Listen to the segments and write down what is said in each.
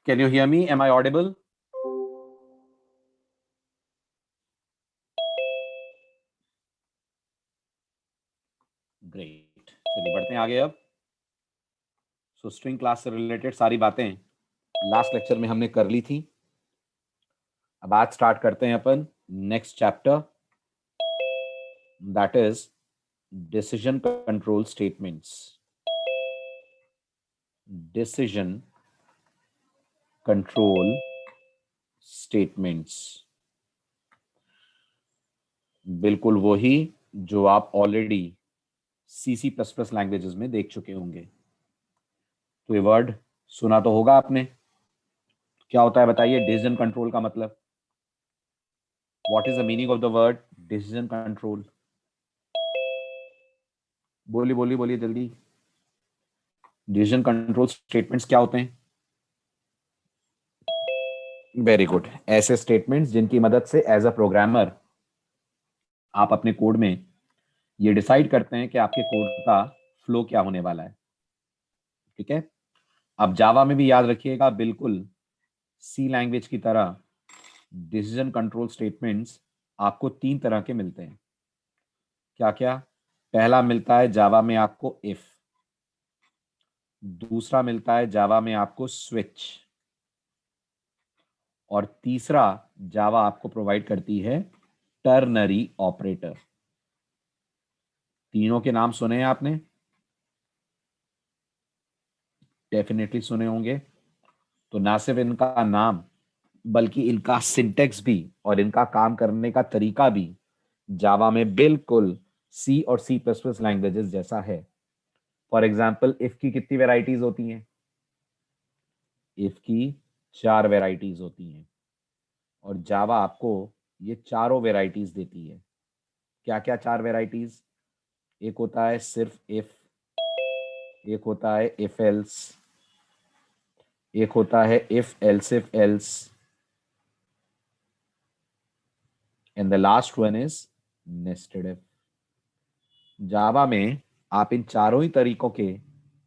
Can you hear me? Am I audible? Great, चलिए बढ़ते हैं आगे अब। सो स्ट्रिंग क्लास से रिलेटेड सारी बातें लास्ट लेक्चर में हमने कर ली थी। अब आज स्टार्ट करते हैं अपन next chapter, that is decision control statements. Decision control statements, बिल्कुल वही जो आप ऑलरेडी C++ लैंग्वेजेस में देख चुके होंगे। तो ये वर्ड सुना तो होगा आपने। क्या होता है बताइए डिसीजन कंट्रोल का मतलब? What is the meaning of the word decision control? बोलिए बोलिए बोलिए जल्दी। डिसीजन कंट्रोल स्टेटमेंट्स क्या होते हैं? वेरी गुड, ऐसे स्टेटमेंट्स जिनकी मदद से एज अ प्रोग्रामर आप अपने कोड में ये डिसाइड करते हैं कि आपके कोड का फ्लो क्या होने वाला है। ठीक है, अब जावा में भी याद रखिएगा, बिल्कुल सी लैंग्वेज की तरह डिसीजन कंट्रोल स्टेटमेंट्स आपको 3 तरह के मिलते हैं। क्या क्या? पहला मिलता है जावा में आपको इफ, दूसरा मिलता है जावा में आपको स्विच, और तीसरा जावा आपको प्रोवाइड करती है टर्नरी ऑपरेटर। तीनों के नाम सुने हैं आपने? डेफिनेटली सुने होंगे। तो ना सिर्फ इनका नाम बल्कि इनका सिंटेक्स भी और इनका काम करने का तरीका भी जावा में बिल्कुल सी और C++ लैंग्वेजेस जैसा है। फॉर एग्जाम्पल इफ की कितनी वेराइटीज होती हैं? इफ की 4 वेराइटीज होती हैं, और जावा आपको ये चारों वेराइटीज देती है। क्या क्या 4 वेराइटीज? एक होता है सिर्फ इफ, एक होता है इफ एल्स, एक होता है if else, and the last one is nested if. Java में आप इन चारों ही तरीकों के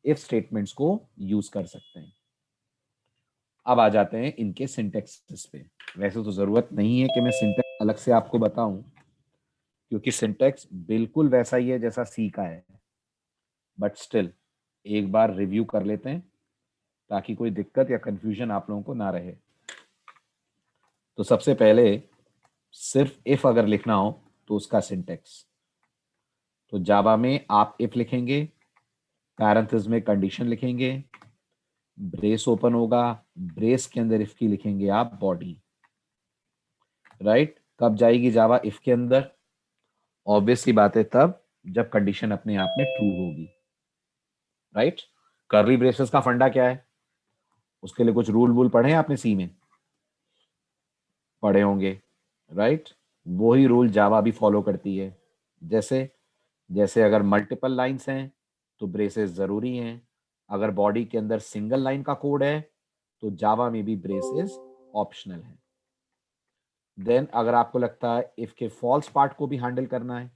इफ स्टेटमेंट्स को यूज कर सकते हैं। अब आ जाते हैं इनके सिंटेक्स पे। वैसे तो जरूरत नहीं है कि मैं सिंटेक्स अलग से आपको बताऊं, क्योंकि सिंटेक्स बिल्कुल वैसा ही है जैसा सी का है, बट स्टिल एक बार रिव्यू कर लेते हैं ताकि कोई दिक्कत या कंफ्यूजन आप लोगों को ना रहे। तो सबसे पहले सिर्फ इफ अगर लिखना हो तो उसका सिंटेक्स, तो जावा में आप इफ लिखेंगे, पैरेंथेसिस में कंडीशन लिखेंगे, ब्रेस ओपन होगा, ब्रेस के अंदर इफ की लिखेंगे आप बॉडी। राइट, कब जाएगी जावा इफ के अंदर? ऑब्वियसली बात है तब जब कंडीशन अपने आप में ट्रू होगी। राइट, कर्ली ब्रेसेस का फंडा क्या है? उसके लिए कुछ रूल वूल पढ़े हैं आपने सी में? पढ़े होंगे। राइट, वही रूल जावा भी फॉलो करती है। जैसे जैसे अगर मल्टीपल लाइंस हैं तो ब्रेसेस जरूरी हैं, अगर बॉडी के अंदर सिंगल लाइन का कोड है तो जावा में भी ब्रेसेस ऑप्शनल है। देन अगर आपको लगता है इफ के फॉल्स पार्ट को भी हैंडल करना है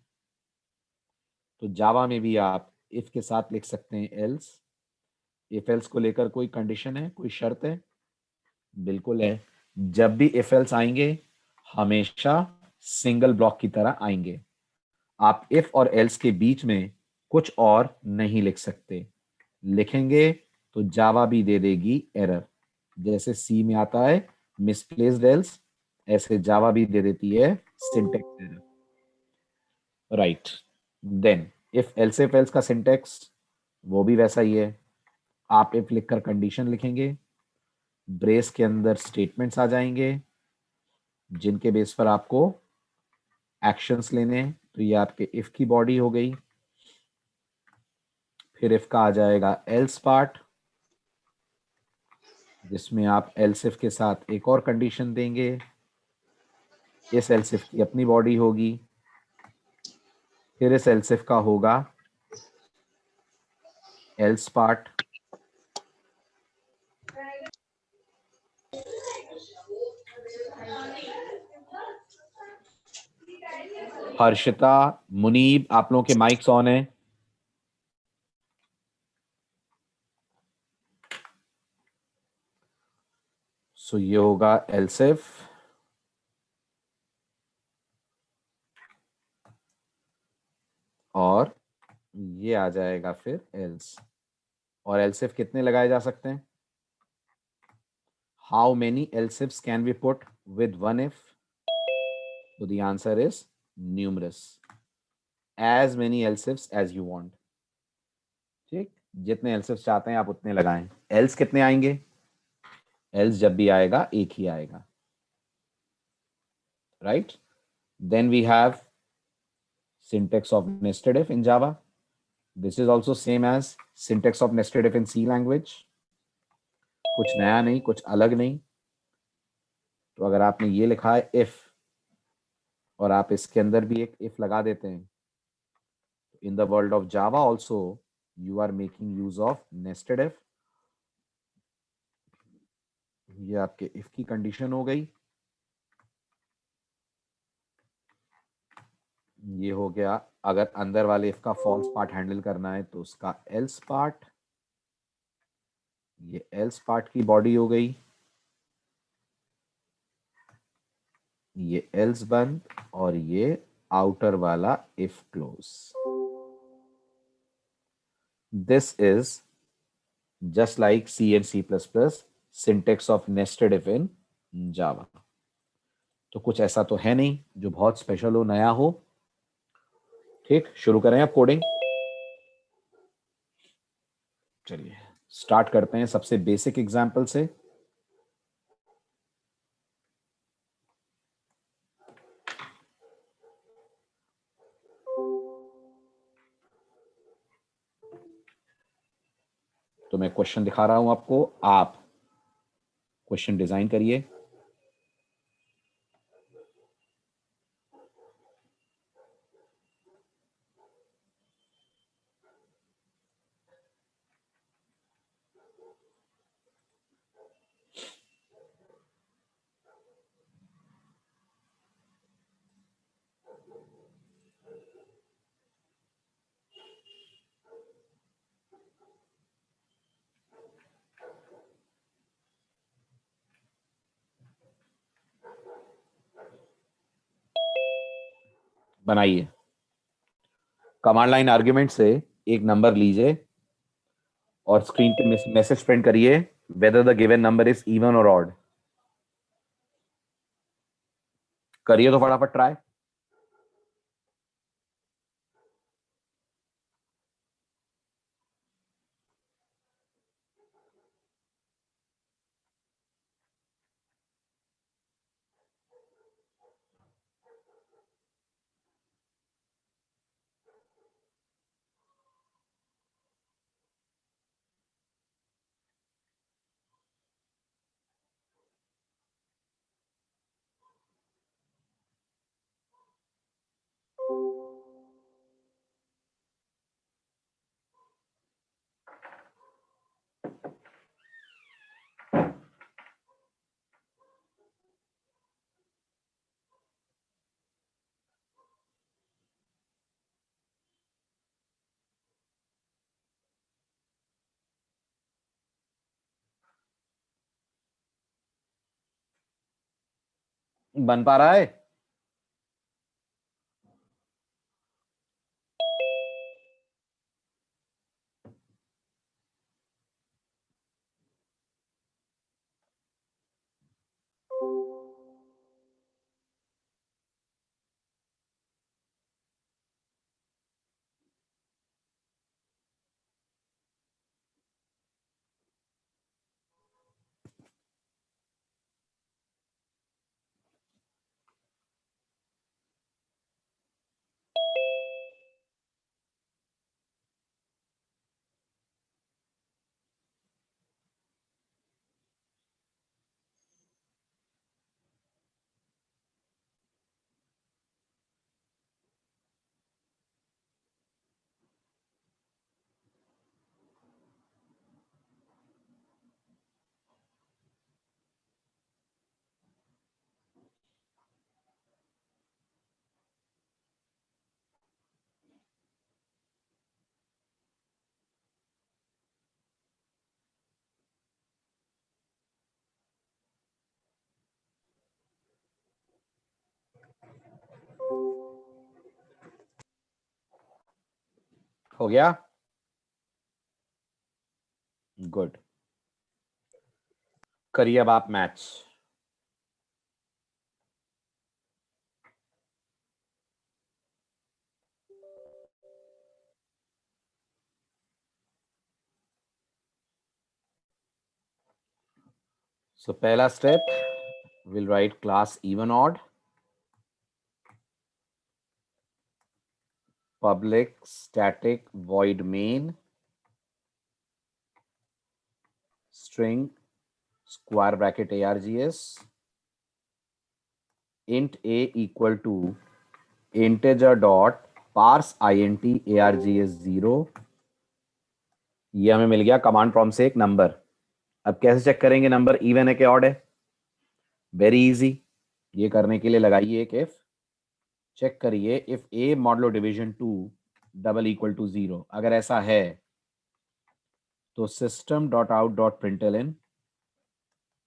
तो जावा में भी आप इफ के साथ लिख सकते हैं एल्स। इफ एल्स को लेकर कोई कंडीशन है, कोई शर्त है? बिल्कुल है। जब भी इफ एल्स आएंगे हमेशा सिंगल ब्लॉक की तरह आएंगे। आप इफ और एल्स के बीच में कुछ और नहीं लिख सकते। लिखेंगे तो जावा भी दे देगी एरर। जैसे सी में आता है मिसप्लेस्ड एल्स, ऐसे जावा भी दे देती है syntax error. Right, then if else का सिंटेक्स वो भी वैसा ही है। आप इफ लिखकर कंडीशन लिखेंगे, ब्रेस के अंदर स्टेटमेंट्स आ जाएंगे जिनके बेस पर आपको एक्शंस लेने हैं। तो ये आपके इफ की बॉडी हो गई। फिर इफ का आ जाएगा एल्स पार्ट, जिसमें आप एल्स इफ के साथ एक और कंडीशन देंगे। इस एल्स इफ की अपनी बॉडी होगी। फिर इस एल्स इफ का होगा एल्स पार्ट, हर्षिता, मुनीब, आप लोगों के माइक्स ऑन है? सो ये होगा एल्सिफ, और ये आ जाएगा फिर एल्स। और एल्सिफ कितने लगाए जा सकते हैं? How many else ifs can be put with one if? तो the answer is numerous, as many else ifs as you want. ठीक, जितने एल्सिफ्स चाहते हैं आप उतने लगाएं। एल्स कितने आएंगे? एल्स जब भी आएगा एक ही आएगा, right? Then we have syntax of nested if in Java. This is also same as syntax of nested if in C language. कुछ नया नहीं, कुछ अलग नहीं। तो अगर आपने ये लिखा है if, और आप इसके अंदर भी एक if लगा देते हैं, in the world of Java also you are making use of nested if। ये आपके if की कंडीशन हो गई। ये हो गया, अगर अंदर वाले if का false पार्ट हैंडल करना है तो उसका else पार्ट। ये else पार्ट की बॉडी हो गई, ये else बंद, और ये आउटर वाला if close. This is just like C and C++ syntax of nested if in Java। तो कुछ ऐसा तो है नहीं जो बहुत स्पेशल हो, नया हो। ठीक, शुरू करें अब कोडिंग। चलिए स्टार्ट करते हैं सबसे बेसिक एग्जांपल से। तो मैं क्वेश्चन दिखा रहा हूं आपको, आप क्वेश्चन डिजाइन करिए। बनाइए। कमांड लाइन आर्ग्यूमेंट से एक नंबर लीजिए और स्क्रीन पे मैसेज प्रिंट करिए, whether the given number is even और ऑड। करिए तो फटाफट ट्राई। बन पा रहा है? हो गया? गुड। करिए अब आप मैथ्स। सो पहला step, will write class even odd, public static void main string square bracket args int a equal to integer dot parse int args 0। ये हमें मिल गया कमांड प्रॉम्प्ट से एक नंबर। अब कैसे चेक करेंगे नंबर इवन है कि ऑड है? Very easy. ये करने के लिए लगाइए एक इफ, चेक करिए if a modulo division 2 double equal to 0। अगर ऐसा है तो system dot out dot println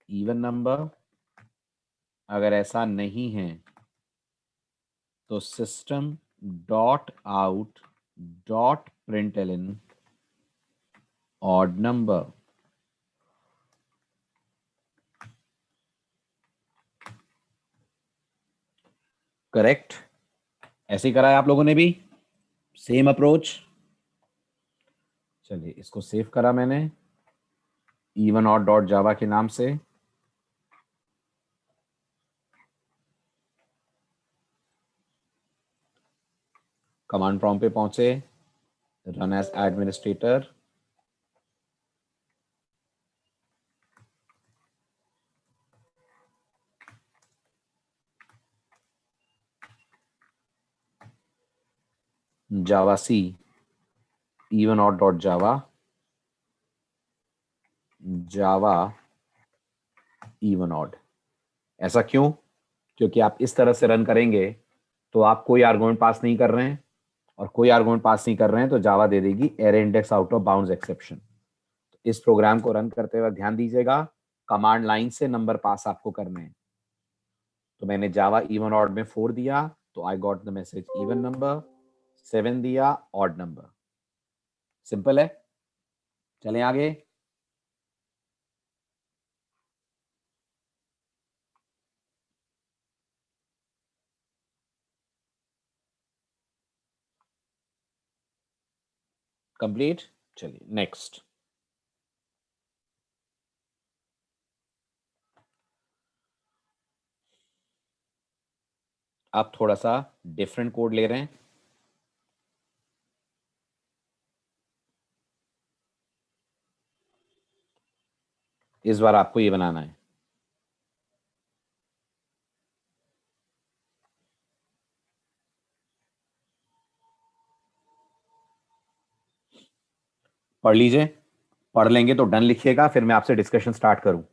even number. अगर ऐसा नहीं है तो system dot out dot println odd number. Correct? ऐसे ही करा है आप लोगों ने भी, सेम अप्रोच। चलिए इसको सेव करा मैंने इवन ऑड डॉट जावा के नाम से। कमांड प्रॉम्प्ट पे पहुंचे, रन एज एडमिनिस्ट्रेटर, जावा सी इवन ऑड डॉट जावा, जावा इवन ऑड। ऐसा क्यों? क्योंकि आप इस तरह से रन करेंगे तो आप कोई आर्गुमेंट पास नहीं कर रहे हैं, और कोई आर्गुमेंट पास नहीं कर रहे हैं तो जावा दे देगी error index out of bounds exception. इस प्रोग्राम को रन करते वक्त ध्यान दीजिएगा, कमांड लाइन से नंबर पास आपको करने हैं। तो मैंने जावा इवन ऑड में 4 दिया तो I got the message even number, 7 दिया ऑड नंबर। सिंपल है। चलें आगे। कंप्लीट। चलिए नेक्स्ट। आप थोड़ा सा डिफरेंट कोड ले रहे हैं। इस बार आपको ये बनाना है। पढ़ लीजिए, पढ़ लेंगे तो डन लिखिएगा, फिर मैं आपसे डिस्कशन स्टार्ट करूं।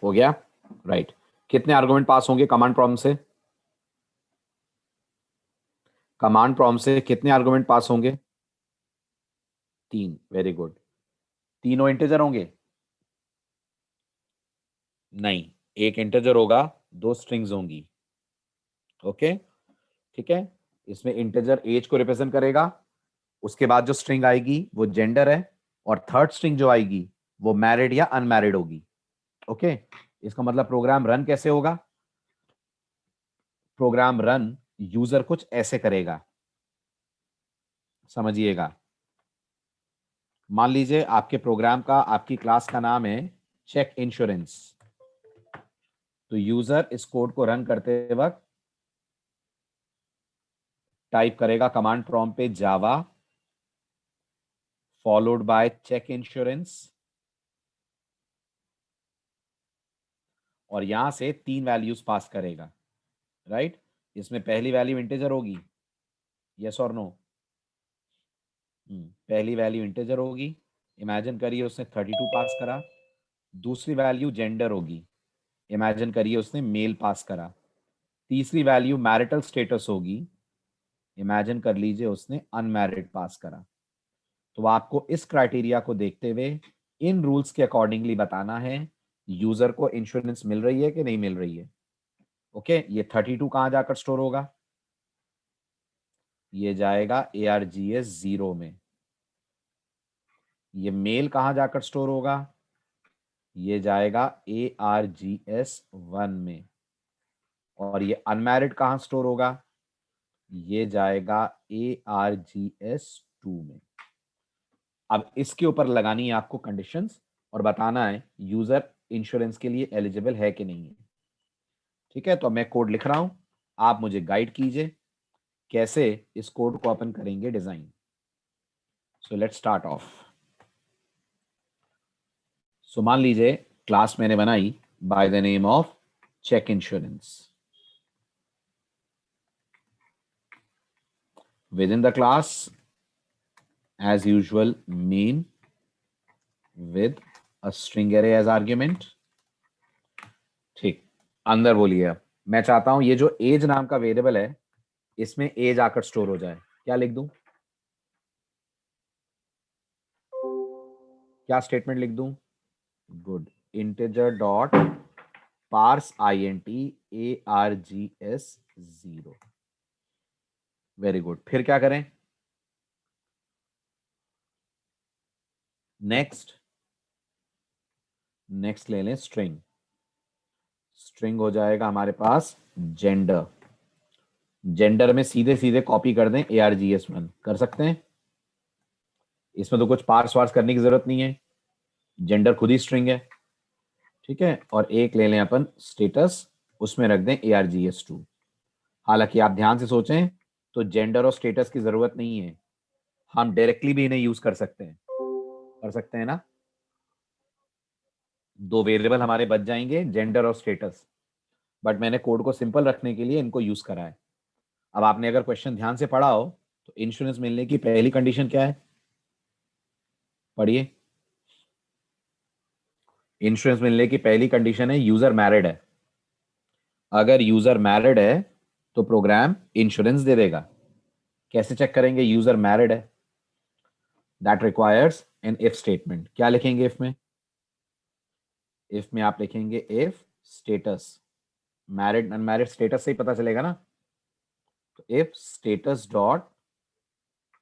हो गया? राइट। कितने आर्गुमेंट पास होंगे कमांड प्रॉम्प्ट से? कमांड प्रॉम्प्ट से कितने आर्गुमेंट पास होंगे? 3। Very good. तीनों इंटीजर होंगे? नहीं, एक इंटीजर होगा, 2 स्ट्रिंग्स होंगी। ओके, ठीक है। इसमें इंटीजर एज को रिप्रेजेंट करेगा, उसके बाद जो स्ट्रिंग आएगी वो जेंडर है, और थर्ड स्ट्रिंग जो आएगी वो मैरिड या अनमैरिड होगी। ओके, इसका मतलब प्रोग्राम रन कैसे होगा? प्रोग्राम रन यूजर कुछ ऐसे करेगा, समझिएगा। मान लीजिए आपके प्रोग्राम का, आपकी क्लास का नाम है चेक इंश्योरेंस। तो यूजर इस कोड को रन करते वक्त टाइप करेगा कमांड प्रॉम्प्ट पे जावा फॉलोड बाय चेक इंश्योरेंस, और यहां से 3 वैल्यूज पास करेगा। राइट? इसमें पहली वैल्यू इंटीजर होगी, यस और नो? पहली वैल्यू इंटीजर होगी, इमेजिन करिए उसने 32 पास करा। दूसरी वैल्यू जेंडर होगी, इमेजिन करिए उसने मेल पास करा। तीसरी वैल्यू मैरिटल स्टेटस होगी, इमेजिन कर लीजिए उसने अनमैरिड पास करा। तो आपको इस क्राइटेरिया को देखते हुए इन रूल्स के अकॉर्डिंगली बताना है यूजर को इंश्योरेंस मिल रही है कि नहीं मिल रही है। ओके, ये 32 कहां जाकर स्टोर होगा? ये जाएगा ARGS 0 में। ये मेल कहां जाकर स्टोर होगा? ये जाएगा ARGS 1 में। और ये अनमैरिड कहां स्टोर होगा? ये जाएगा ARGS 2 में। अब इसके ऊपर लगानी है आपको कंडीशंस और बताना है यूजर इंश्योरेंस के लिए एलिजिबल है कि नहीं है। ठीक है, तो मैं कोड लिख रहा हूं, आप मुझे गाइड कीजिए कैसे इस कोड को अपन करेंगे design. So let's start off. So मान लीजिए क्लास मैंने बनाई by the name of check insurance. Within the class, as usual, main with a string array as argument। ठीक, अंदर बोलिए। अब मैं चाहता हूं ये जो एज नाम का वेरिएबल है इसमें एज आकर स्टोर हो जाए। क्या लिख दूं? क्या स्टेटमेंट लिख दूं? Good, integer dot parse INT ARGS 0। Very good, फिर क्या करें? नेक्स्ट ले लें स्ट्रिंग। स्ट्रिंग हो जाएगा हमारे पास जेंडर। जेंडर में सीधे सीधे कॉपी कर दें ARGS 1, कर सकते हैं। इसमें तो कुछ पार्स वार्स करने की जरूरत नहीं है, जेंडर खुद ही स्ट्रिंग है। ठीक है, और एक ले लें अपन स्टेटस, उसमें रख दें ARGS 2। हालांकि आप ध्यान से सोचें तो जेंडर और स्टेटस की जरूरत नहीं है, हम डायरेक्टली भी इन्हें यूज कर सकते हैं। कर सकते हैं ना? दो वेरिएबल हमारे बच जाएंगे, जेंडर और स्टेटस। बट मैंने कोड को सिंपल रखने के लिए इनको यूज करा है। अब आपने अगर क्वेश्चन ध्यान से पढ़ा हो तो इंश्योरेंस मिलने की पहली कंडीशन क्या है? पढ़िए। इंश्योरेंस मिलने की पहली कंडीशन है यूजर मैरिड है। अगर यूजर मैरिड है तो प्रोग्राम इंश्योरेंस दे देगा। कैसे चेक करेंगे यूजर मैरिड है? That requires N if statement. क्या लिखेंगे इफ में? इफ में आप लिखेंगे if status, married unmarried status से ही पता चलेगा ना। तो if status dot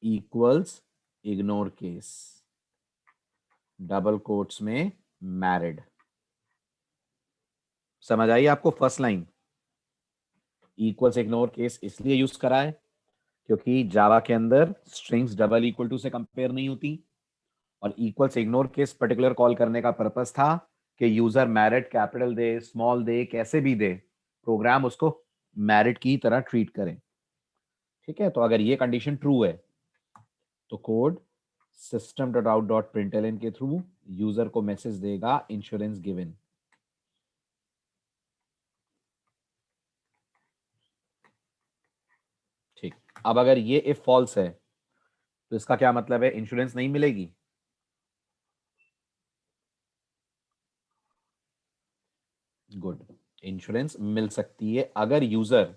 equals ignore case, double quotes में मैरिड। समझ आई आपको first line? Equals ignore case इसलिए यूज करा है क्योंकि जावा के अंदर स्ट्रिंग्स डबल इक्वल टू से कंपेयर नहीं होती, और equals ignore case particular call करने का पर्पस था कि यूजर मैरिड कैपिटल दे स्मॉल दे कैसे भी दे, प्रोग्राम उसको मैरिड की तरह ट्रीट करे। ठीक है, तो अगर ये कंडीशन ट्रू है तो code system dot out dot println के थ्रू यूजर को मैसेज देगा इंश्योरेंस गिवन। ठीक, अब अगर ये इफ फॉल्स है तो इसका क्या मतलब है? इंश्योरेंस नहीं मिलेगी। गुड, इंश्योरेंस मिल सकती है अगर यूजर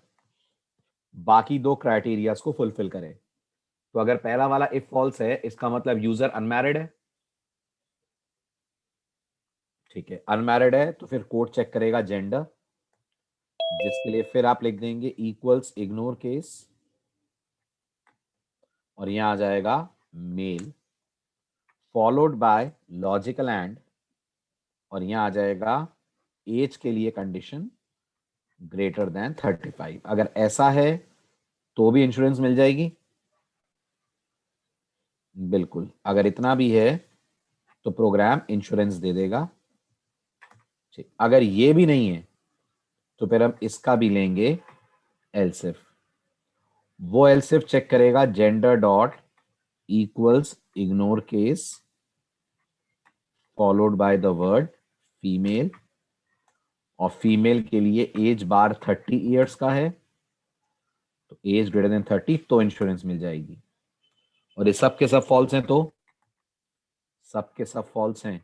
बाकी दो क्राइटेरियाज को फुलफिल करे। तो अगर पहला वाला इफ फॉल्स है इसका मतलब यूजर अनमैरिड है। ठीक है, अनमैरिड है तो फिर कोड चेक करेगा जेंडर, जिसके लिए फिर आप लिख देंगे इक्वल्स इग्नोर केस, और यहां आ जाएगा mail followed by logical and, और यहां आ जाएगा एज के लिए कंडीशन ग्रेटर देन 35। अगर ऐसा है तो भी इंश्योरेंस मिल जाएगी। बिल्कुल, अगर इतना भी है तो प्रोग्राम इंश्योरेंस दे देगा। ठीक, अगर ये भी नहीं है तो फिर हम इसका भी लेंगे एल्सिफ। वो एल्सिफ चेक करेगा gender dot equals ignore case followed by the word female, और फीमेल के लिए एज बार 30 ईयर्स का है, एज ग्रेटर देन 30 तो इंश्योरेंस मिल जाएगी। और ये सब के सब फॉल्स हैं तो सब के सब फॉल्स हैं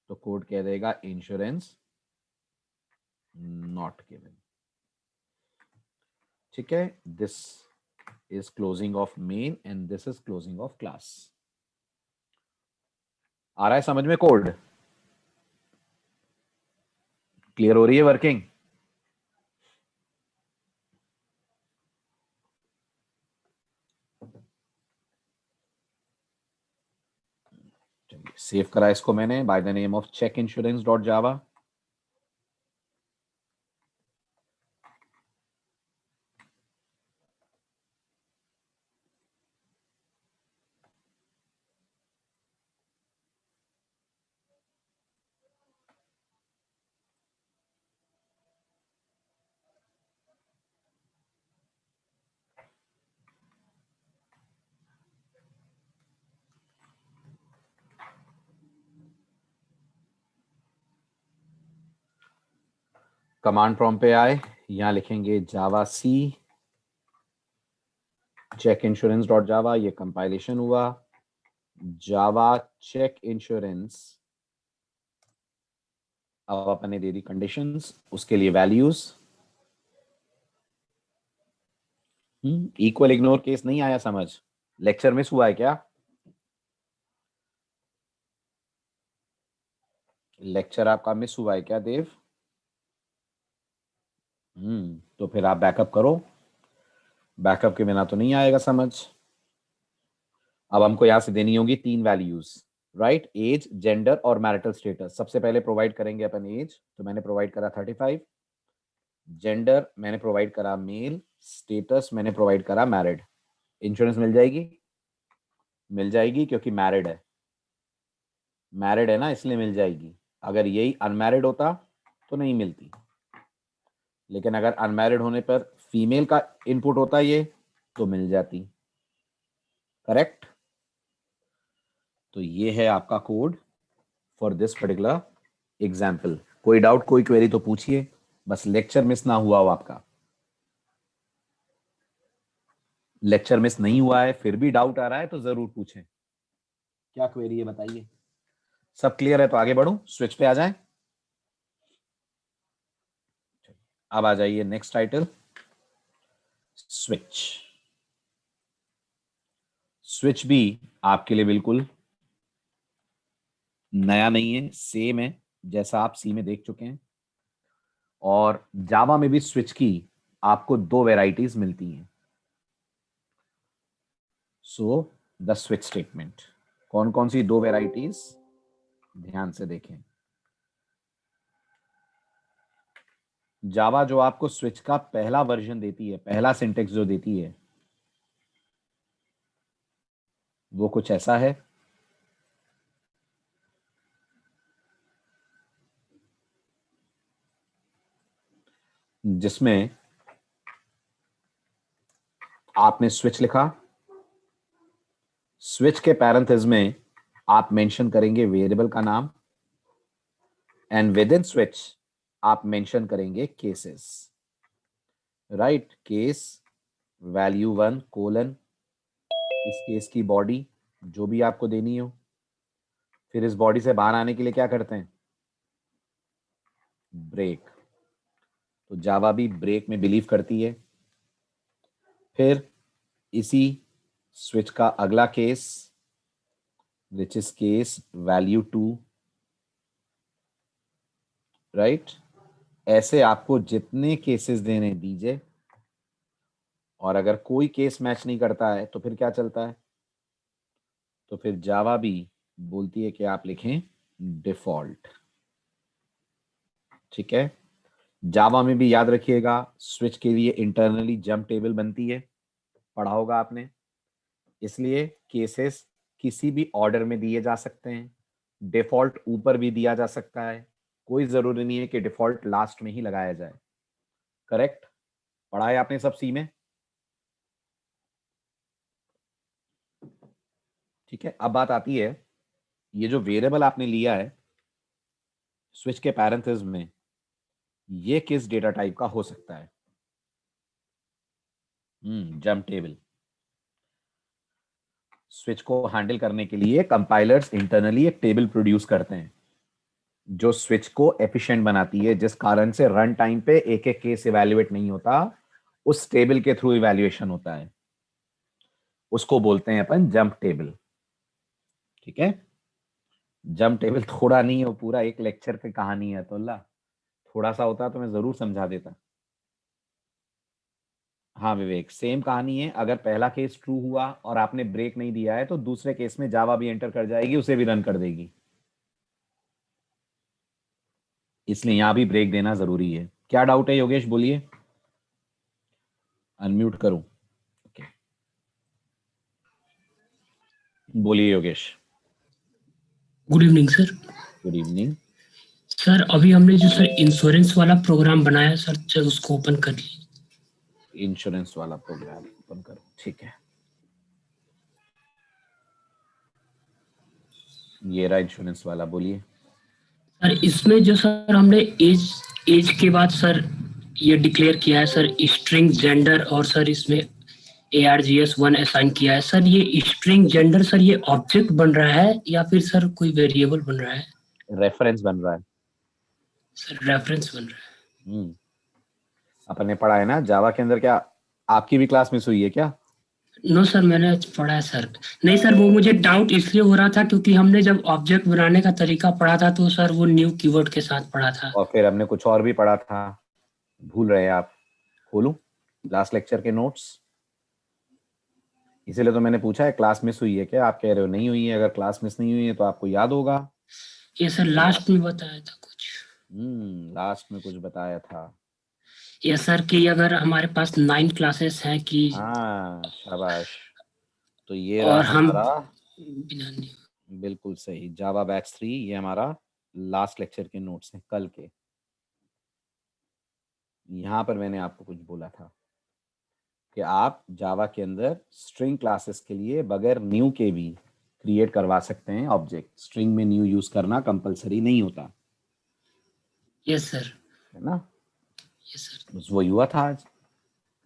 तो कोड कह देगा इंश्योरेंस नॉट गिवन। ठीक है, this is closing of main and this is closing of class. आ रहा है समझ में कोड? क्लियर हो रही है वर्किंग? चलिए सेव करा इसको मैंने by the name of check insurance dot Java. Command prompt पे आए, यहां लिखेंगे Java C check insurance dot Java, ये कंपाइलेशन हुआ। जावा चेक इंश्योरेंस, अब अपने दे दी कंडीशंस, उसके लिए वैल्यूज। इक्वल इग्नोर केस नहीं आया समझ? लेक्चर मिस हुआ है क्या? लेक्चर आपका मिस हुआ है क्या देव? तो फिर आप बैकअप करो, बैकअप के बिना तो नहीं आएगा समझ। अब हमको यहां से देनी होगी 3 वैल्यूज, राइट? एज, जेंडर और मैरिटल स्टेटस। सबसे पहले प्रोवाइड करेंगे अपन एज, तो मैंने प्रोवाइड करा 35। जेंडर मैंने प्रोवाइड करा मेल, स्टेटस मैंने प्रोवाइड करा मैरिड। इंश्योरेंस मिल जाएगी? मिल जाएगी क्योंकि मैरिड है। मैरिड है ना, इसलिए मिल जाएगी। अगर यही अनमैरिड होता तो नहीं मिलती, लेकिन अगर अनमैरिड होने पर फीमेल का इनपुट होता ये तो मिल जाती। करेक्ट? तो ये है आपका code for this particular example. कोई डाउट, कोई क्वेरी तो पूछिए, बस लेक्चर मिस ना हुआ हो आपका। लेक्चर मिस नहीं हुआ है फिर भी डाउट आ रहा है तो जरूर पूछें। क्या क्वेरी है बताइए? सब क्लियर है तो आगे बढ़ूं, स्विच पे आ जाएं। अब आ जाइए नेक्स्ट टाइटल, स्विच। स्विच भी आपके लिए बिल्कुल नया नहीं है, सेम है जैसा आप सी में देख चुके हैं। और जावा में भी स्विच की आपको 2 वेराइटीज मिलती हैं। सो द स्विच स्टेटमेंट, कौन कौन सी 2 वेराइटीज, ध्यान से देखें। जावा जो आपको स्विच का पहला वर्जन देती है, पहला सिंटेक्स जो देती है, वो कुछ ऐसा है। जिसमें आपने स्विच लिखा, स्विच के पैरेंथेसिस में आप मेंशन करेंगे वेरिएबल का नाम, एंड विद इन स्विच आप मेंशन करेंगे cases, right? Case value 1 colon, इस केस की बॉडी जो भी आपको देनी हो। फिर इस बॉडी से बाहर आने के लिए क्या करते हैं? ब्रेक। तो जावा भी ब्रेक में बिलीव करती है। फिर इसी स्विच का अगला case which is case value 2, right? ऐसे आपको जितने केसेस देने दीजिए, और अगर कोई केस मैच नहीं करता है तो फिर क्या चलता है? तो फिर जावा भी बोलती है कि आप लिखें डिफॉल्ट। ठीक है? जावा में भी याद रखिएगा स्विच के लिए इंटरनली जंप टेबल बनती है, पढ़ा होगा आपने। इसलिए केसेस किसी भी ऑर्डर में दिए जा सकते हैं, डिफॉल्ट ऊपर भी दिया जा सकता है, कोई जरूरी नहीं है कि डिफॉल्ट लास्ट में ही लगाया जाए। करेक्ट? पढ़ा है आपने सब सी में? ठीक है, अब बात आती है, ये जो वेरिएबल आपने लिया है स्विच के पैरेंथेसिस में, ये किस डेटा टाइप का हो सकता है? Jump table. स्विच को हैंडल करने के लिए कंपाइलर्स इंटरनली एक टेबल प्रोड्यूस करते हैं जो स्विच को एफिशिएंट बनाती है, जिस कारण से रन टाइम पे एक एक केस इवैल्यूएट नहीं होता, उस टेबल के थ्रू इवैल्यूएशन होता है। उसको बोलते हैं अपन जंप टेबल। ठीक है, जंप टेबल थोड़ा नहीं है, वो पूरा एक लेक्चर की कहानी है। तो अल्लाह, थोड़ा सा होता तो मैं जरूर समझा देता। हाँ विवेक, सेम कहानी है। अगर पहला केस ट्रू हुआ और आपने ब्रेक नहीं दिया है तो दूसरे केस में जावा भी एंटर कर जाएगी, उसे भी रन कर देगी। इसलिए यहां भी ब्रेक देना जरूरी है। क्या डाउट है योगेश, बोलिए। अनम्यूट करूं? ओके, बोलिए Yogesh. Good evening sir. Good evening. Sir अभी हमने जो सर इंश्योरेंस वाला प्रोग्राम बनाया सर, चल उसको ओपन कर ली। इंश्योरेंस वाला प्रोग्राम ओपन करो, ठीक है। ये रहा इंश्योरेंस वाला, बोलिए। सर इसमें जो सर हमने एज एज के बाद सर ये डिक्लेयर किया है सर, स्ट्रिंग जेंडर, और सर इसमें ARGS1 असाइन किया है सर। ये स्ट्रिंग जेंडर सर ये ऑब्जेक्ट बन रहा है या फिर सर कोई वेरिएबल बन रहा है? रेफरेंस बन रहा है सर रेफरेंस बन रहा है। अपन ने पढ़ा है ना जावा के अंदर। क्या आपकी भी क्लास मिस हुई है क्या? नो सर, मैंने पढ़ा है सर। नहीं सर, वो मुझे डाउट इसलिए हो रहा था क्योंकि हमने जब ऑब्जेक्ट बनाने का तरीका पढ़ा था तो सर वो न्यू कीवर्ड के साथ पढ़ा था। और फिर हमने कुछ और भी पढ़ा था, भूल रहे हैं आप? खोलूं लास्ट लेक्चर के नोट्स? इसीलिए तो मैंने पूछा है क्लास मिस हुई है क्या। आप कह रहे हो नहीं हुई है। अगर क्लास मिस नहीं हुई है तो आपको याद होगा। ये सर लास्ट में बताया था कुछ। लास्ट में कुछ बताया था। ये सर कि अगर हमारे पास 9 क्लासेस हैं कि, हाँ शाबाश। तो ये रहा और हम हमारा, बिना बिल्कुल सही, जावा बैच 3। ये हमारा लास्ट लेक्चर के नोट्स हैं कल के। यहां पर मैंने आपको कुछ बोला था कि आप जावा के अंदर स्ट्रिंग क्लासेस के लिए बगैर न्यू के भी क्रिएट करवा सकते हैं ऑब्जेक्ट। स्ट्रिंग में न्यू यूज करना कंपलसरी नहीं होता यस सर। है ना। Yes sir. बस वही हुआ था आज।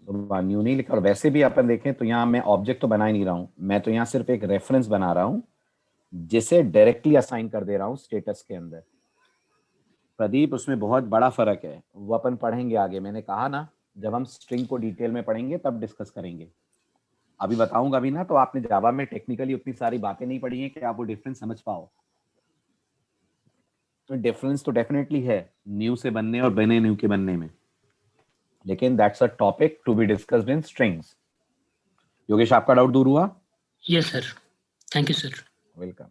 तो न्यू नहीं लिखा। और वैसे भी अपन देखें तो यहाँ मैं ऑब्जेक्ट तो बना ही नहीं रहा हूँ, मैं तो यहाँ सिर्फ एक रेफरेंस बना रहा हूँ जिसे डायरेक्टली असाइन कर दे रहा हूँ स्टेटस के अंदर। प्रदीप, उसमें बहुत बड़ा फर्क है, वो अपन पढ़ेंगे आगे। मैंने कहा ना, जब हम स्ट्रिंग को डिटेल में पढ़ेंगे तब डिस्कस करेंगे। अभी बताऊंगा भी ना तो आपने जावा में टेक्निकली उतनी सारी बातें नहीं पढ़ी हैं कि आप वो डिफरेंस समझ पाओ। तो डिफरेंस तो डेफिनेटली है न्यू से बनने और बने न्यू के बनने में, लेकिन that's a topic to be discussed in strings. Yogesh, आपका डाउट दूर हुआ? Yes sir, thank you sir. Welcome.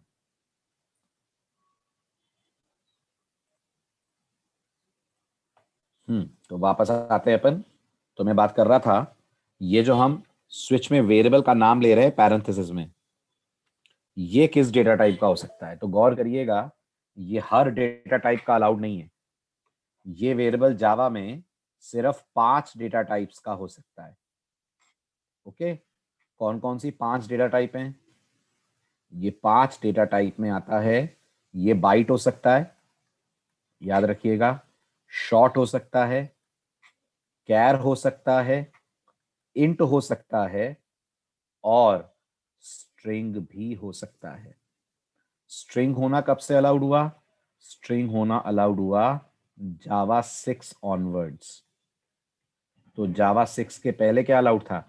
तो वापस आते हैं अपन। तो मैं बात कर रहा था, ये जो हम स्विच में वेरिएबल का नाम ले रहे हैं पैरेंथेसिस में, ये किस डेटा टाइप का हो सकता है? तो गौर करिएगा, ये हर डेटा टाइप का अलाउड नहीं है। ये वेरिएबल जावा में सिर्फ 5 डेटा टाइप्स का हो सकता है। ओके, कौन कौन सी 5 डेटा टाइप हैं? ये 5 डेटा टाइप में आता है, ये बाइट हो सकता है, याद रखिएगा। शॉर्ट हो सकता है, कैर हो सकता है, इंट हो सकता है, और स्ट्रिंग भी हो सकता है। स्ट्रिंग होना कब से अलाउड हुआ? स्ट्रिंग होना अलाउड हुआ जावा 6 ऑनवर्ड्स। तो जावा 6 के पहले क्या अलाउड था?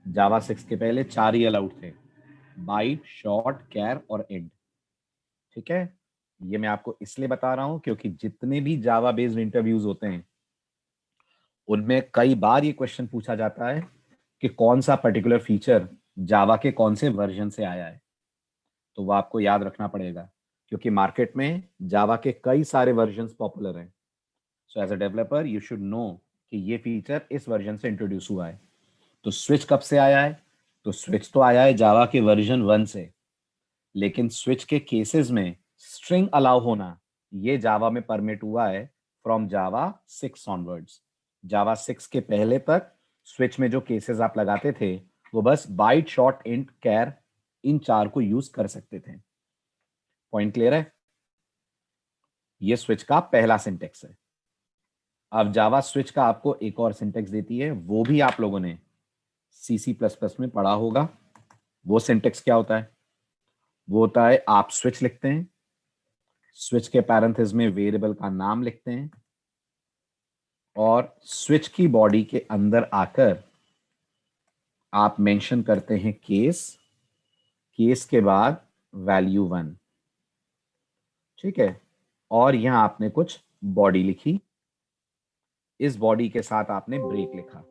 जावा 6 के पहले 4 ही अलाउड थे, बाइट, शॉर्ट, कैर और इंट। ठीक है, ये मैं आपको इसलिए बता रहा हूं क्योंकि जितने भी जावा बेस्ड इंटरव्यूज होते हैं उनमें कई बार ये क्वेश्चन पूछा जाता है कि कौन सा पर्टिकुलर फीचर जावा के कौन से वर्जन से आया है। तो वो आपको याद रखना पड़ेगा क्योंकि मार्केट में जावा के कई सारे वर्जन्स पॉपुलर हैं। So as a developer you should know कि ये फीचर इस वर्जन से इंट्रोड्यूस हुआ है। तो स्विच कब से आया है? तो स्विच तो आया है जावा के वर्जन 1 से, लेकिन स्विच के केसेस में स्ट्रिंग अलाउ होना ये जावा में परमिट हुआ है फ्रॉम जावा 6 ऑनवर्ड्स। जावा 6 के पहले तक स्विच में जो केसेस आप लगाते थे वो बस बाइट, शॉर्ट, इंट, कैर, इन 4 को यूज कर सकते थे। पॉइंट क्लियर है? ये स्विच का पहला सिंटेक्स है। अब जावा स्विच का आपको एक और सिंटेक्स देती है, वो भी आप लोगों ने C++ में पढ़ा होगा। वो सिंटेक्स क्या होता है? वो होता है आप स्विच लिखते हैं, स्विच के पैरेंथेसिस में वेरिएबल का नाम लिखते हैं और स्विच की बॉडी के अंदर आकर आप मेंशन करते हैं केस, केस के बाद वैल्यू 1। ठीक है, और यहां आपने कुछ बॉडी लिखी, इस बॉडी के साथ आपने ब्रेक लिखा,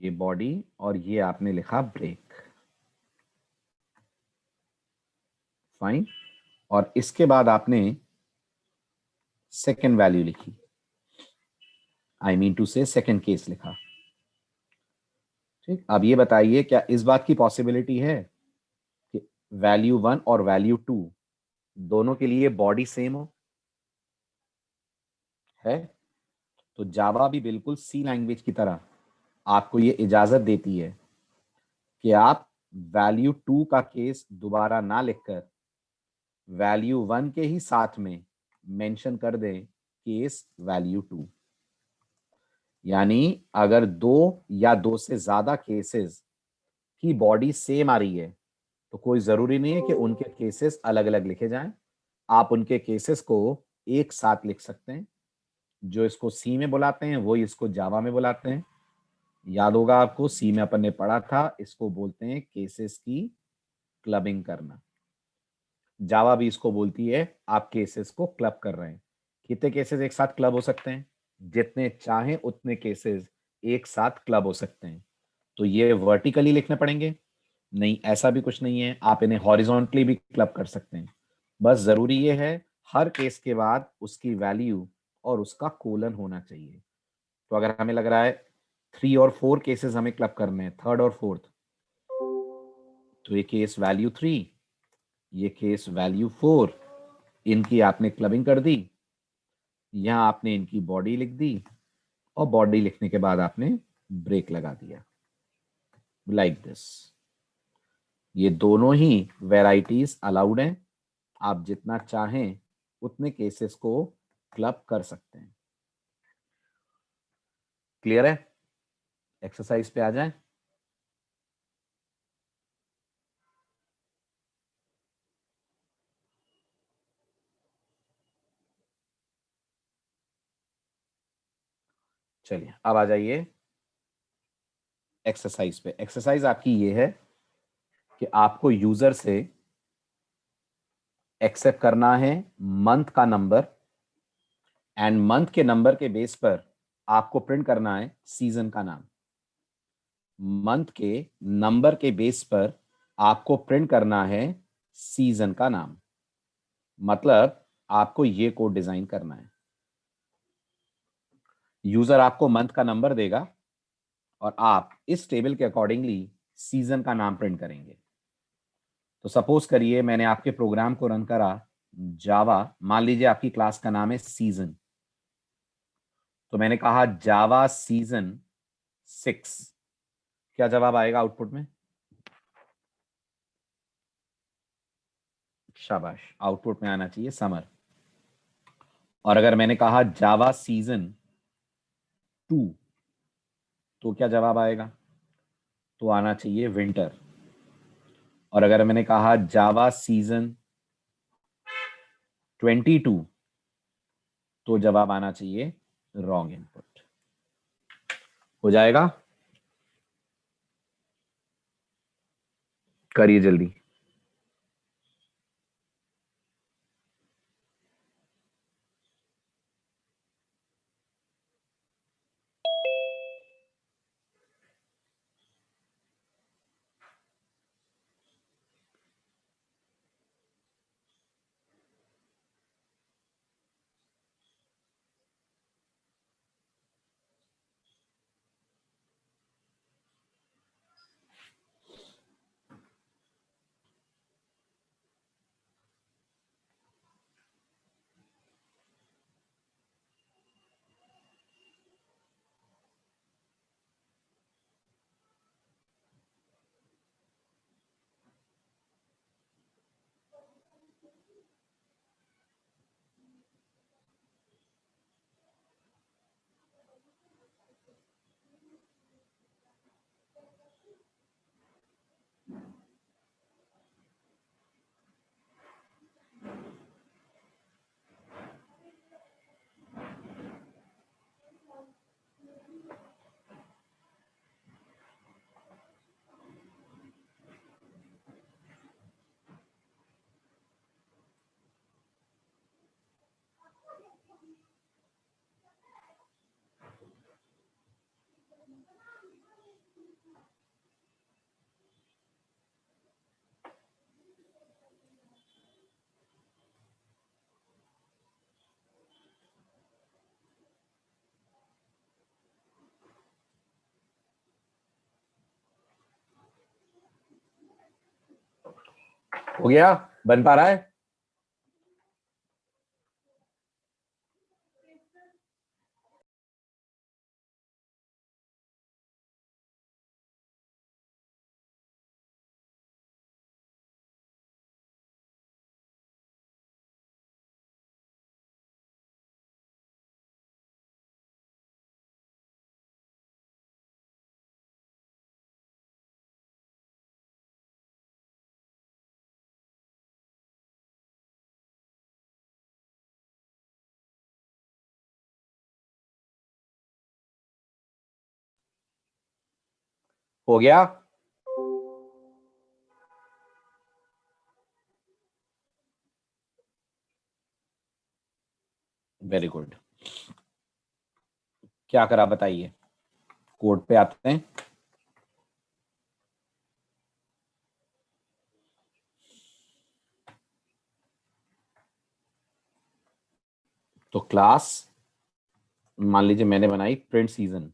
ये बॉडी और ये आपने लिखा ब्रेक। फाइन। और इसके बाद आपने सेकेंड वैल्यू लिखी, आई मीन टू से सेकेंड केस लिखा। ठीक, अब ये बताइए क्या इस बात की पॉसिबिलिटी है कि वैल्यू 1 और वैल्यू 2 दोनों के लिए बॉडी सेम हो? है। तो जावा भी बिल्कुल सी लैंग्वेज की तरह आपको ये इजाजत देती है कि आप वैल्यू 2 का केस दोबारा ना लिखकर वैल्यू 1 के ही साथ में मेंशन कर दें केस वैल्यू 2। यानी अगर दो या दो से ज्यादा केसेस की बॉडी सेम आ रही है तो कोई जरूरी नहीं है कि उनके केसेस अलग अलग लिखे जाएं। आप उनके केसेस को एक साथ लिख सकते हैं। जो इसको सी में बुलाते हैं वो इसको जावा में बुलाते हैं। याद होगा आपको, सी में अपन ने पढ़ा था, इसको बोलते हैं केसेस की क्लबिंग करना। जावा भी इसको बोलती है आप केसेस को क्लब कर रहे हैं। कितने केसेस एक साथ क्लब हो सकते हैं? जितने चाहें उतने केसेस एक साथ क्लब हो सकते हैं। तो ये वर्टिकली लिखने पड़ेंगे? नहीं, ऐसा भी कुछ नहीं है, आप इन्हें हॉरिजॉन्टली भी क्लब कर सकते हैं। बस जरूरी ये है हर केस के बाद उसकी वैल्यू और उसका कोलन होना चाहिए। तो अगर हमें लग रहा है 3 और 4 केसेस हमें क्लब करने हैं, थर्ड और फोर्थ, तो ये केस वैल्यू 3, ये केस वैल्यू 4, इनकी आपने क्लबिंग कर दी। यहां आपने इनकी बॉडी लिख दी और बॉडी लिखने के बाद आपने ब्रेक लगा दिया, लाइक दिस। ये दोनों ही वेराइटीज अलाउड हैं। आप जितना चाहें उतने केसेस को क्लब कर सकते हैं। क्लियर है? एक्सरसाइज पे आ जाए। चलिए अब आ जाइए एक्सरसाइज पे। एक्सरसाइज आपकी ये है कि आपको यूजर से एक्सेप्ट करना है मंथ का नंबर एंड मंथ के नंबर के बेस पर आपको प्रिंट करना है सीजन का नाम। मंथ के नंबर के बेस पर आपको प्रिंट करना है सीजन का नाम। मतलब आपको ये कोड डिजाइन करना है। यूजर आपको मंथ का नंबर देगा और आप इस टेबल के अकॉर्डिंगली सीजन का नाम प्रिंट करेंगे। तो सपोज करिए मैंने आपके प्रोग्राम को रन करा जावा, मान लीजिए आपकी क्लास का नाम है सीजन, तो मैंने कहा जावा सीजन 6। क्या जवाब आएगा आउटपुट में? शाबाश, आउटपुट में आना चाहिए समर। और अगर मैंने कहा जावा सीजन 2, तो क्या जवाब आएगा? तो आना चाहिए विंटर। और अगर मैंने कहा जावा सीजन 22, तो जवाब आना चाहिए रॉन्ग इनपुट। हो जाएगा? करिए जल्दी। हो गया? बन पा रहा है? हो गया? Very good. क्या करा बताइए? कोड पे आते हैं। तो क्लास मान लीजिए मैंने बनाई print season,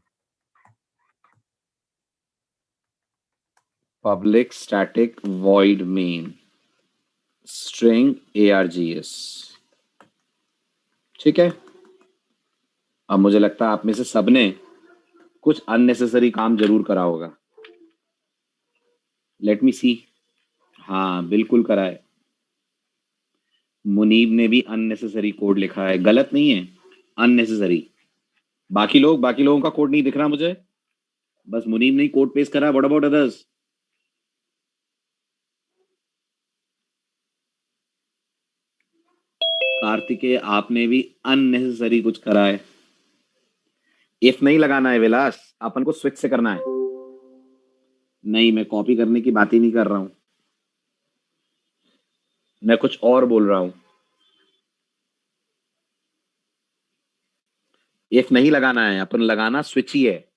public static void main string args। ठीक है। अब मुझे लगता है आप में से सबने कुछ अननेसेसरी काम जरूर करा होगा। लेट मी सी। हाँ बिल्कुल करा है। मुनीब ने भी अननेसेसरी कोड लिखा है, गलत नहीं है, अननेसेसरी। बाकी लोगों का कोड नहीं दिख रहा मुझे, बस मुनीब ने कोड पेस्ट करा। What about others? कार्तिकेय आपने भी अननेसेसरी कुछ करा है। इफ नहीं लगाना है विलास, अपन को स्विच से करना है। नहीं, मैं कॉपी करने की बात ही नहीं कर रहा हूं, मैं कुछ और बोल रहा हूं। इफ नहीं लगाना है, अपन लगाना स्विच ही है।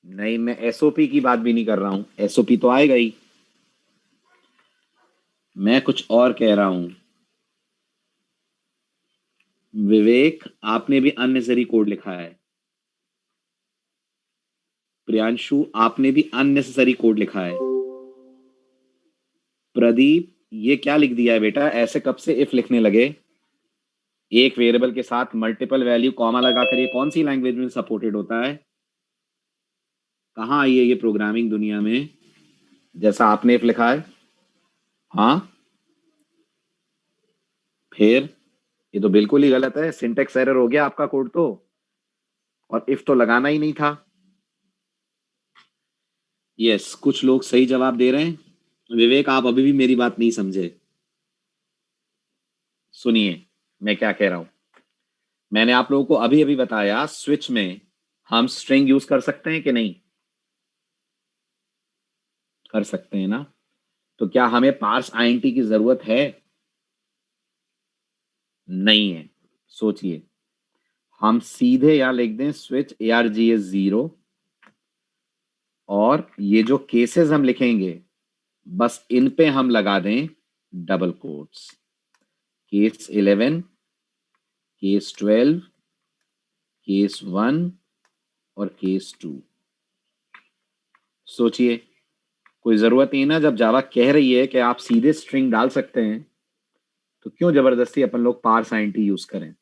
नहीं, मैं एसओपी की बात भी नहीं कर रहा हूं, एसओपी तो आएगा ही। मैं कुछ और कह रहा हूं। विवेक आपने भी अननेसेसरी कोड लिखा है। प्रियांशु आपने भी अननेसेसरी कोड लिखा है। प्रदीप ये क्या लिख दिया है बेटा? ऐसे कब से इफ लिखने लगे? एक वेरिएबल के साथ मल्टीपल वैल्यू कॉमा लगाकर ये कौन सी लैंग्वेज में सपोर्टेड होता है? कहाँ आई है ये प्रोग्रामिंग दुनिया में जैसा आपने इफ लिखा है? हाँ, फिर ये तो बिल्कुल ही गलत है, सिंटेक्स एरर हो गया आपका कोड तो। और इफ तो लगाना ही नहीं था। यस, कुछ लोग सही जवाब दे रहे हैं। विवेक आप अभी भी मेरी बात नहीं समझे। सुनिए मैं क्या कह रहा हूं। मैंने आप लोगों को अभी अभी बताया स्विच में हम स्ट्रिंग यूज कर सकते हैं कि नहीं? कर सकते हैं ना? तो क्या हमें पार्स आईएनटी की जरूरत है? नहीं है। सोचिए, हम सीधे यहां लिख दें स्विच args 0, और ये जो केसेस हम लिखेंगे बस इन पे हम लगा दें double quotes. Case 11, case 12, case 1 और केस 2। सोचिए, कोई जरूरत नहीं ना, जब जावा कह रही है कि आप सीधे स्ट्रिंग डाल सकते हैं तो क्यों जबरदस्ती अपन लोग पार्स आईएनटी यूज करें?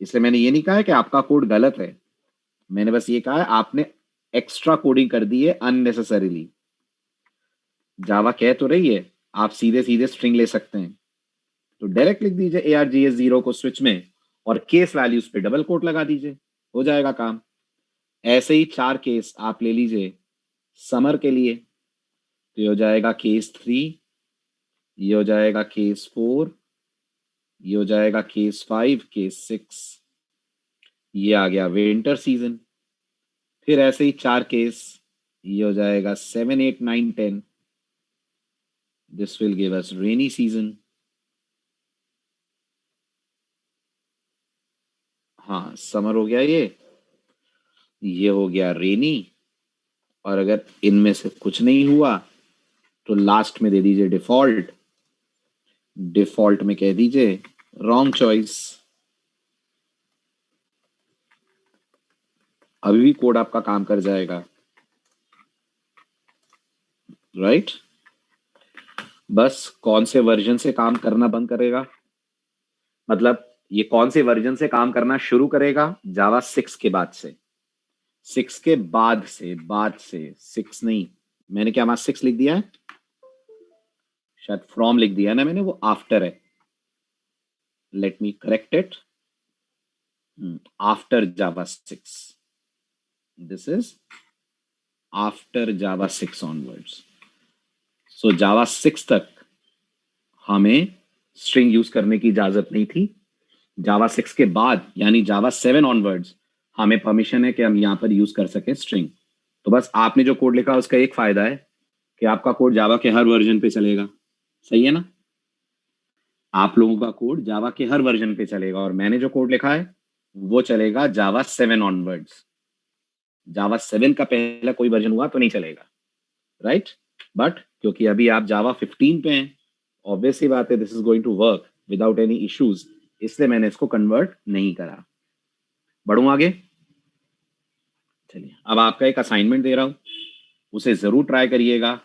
इसलिए मैंने ये नहीं कहा है कि आपका कोड गलत है, मैंने बस ये कहा है आपने एक्स्ट्रा कोडिंग कर दी है अननेसेसरीली। जावा कह तो रही है आप सीधे सीधे स्ट्रिंग ले सकते हैं, तो डायरेक्ट लिख दीजिए args 0 को स्विच में और केस वैल्यूज पे डबल कोट लगा दीजिए, हो जाएगा काम। ऐसे ही 4 केस आप ले लीजिए समर के लिए, तो ये हो जाएगा केस 3, ये हो जाएगा केस 4, ये हो जाएगा केस 5, केस 6, ये आ गया विंटर सीजन। फिर ऐसे ही 4 केस, ये हो जाएगा 7, 8, 9, 10, this will give us rainy season. हाँ समर हो गया, ये हो गया रेनी। और अगर इनमें से कुछ नहीं हुआ तो लास्ट में दे दीजिए डिफॉल्ट। डिफॉल्ट में कह दीजिए रॉन्ग चॉइस। अभी भी कोड आपका काम कर जाएगा। राइट। बस कौन से वर्जन से काम करना बंद करेगा, मतलब ये कौन से वर्जन से काम करना शुरू करेगा, जावा 6 के बाद से। 6 के बाद से 6 नहीं, मैंने क्या वहां 6 लिख दिया है, शायद फ्रॉम लिख दिया ना मैंने, वो आफ्टर है। Let me correct it. After Java 6, this is after Java 6 onwards. So Java 6 तक हमें स्ट्रिंग यूज करने की इजाजत नहीं थी। जावा 6 के बाद यानी जावा 7 ऑनवर्ड्स हमें परमिशन है कि हम यहां पर यूज कर सकें स्ट्रिंग। तो बस आपने जो कोड लिखा उसका एक फायदा है कि आपका कोड जावा के हर वर्जन पे चलेगा। सही है ना, आप लोगों का कोड जावा के हर वर्जन पे चलेगा, और मैंने जो कोड लिखा है वो चलेगा जावा 7 ऑनवर्ड्स। जावा 7 का पहला कोई वर्जन हुआ तो नहीं चलेगा, राइट। बट क्योंकि अभी आप जावा 15 पे हैं, ऑब्वियसली बात है this is going to work without any issues, इसलिए मैंने इसको कन्वर्ट नहीं करा। बढ़ूं आगे, चलिए अब आपका एक असाइनमेंट दे रहा हूं, उसे जरूर ट्राई करिएगा।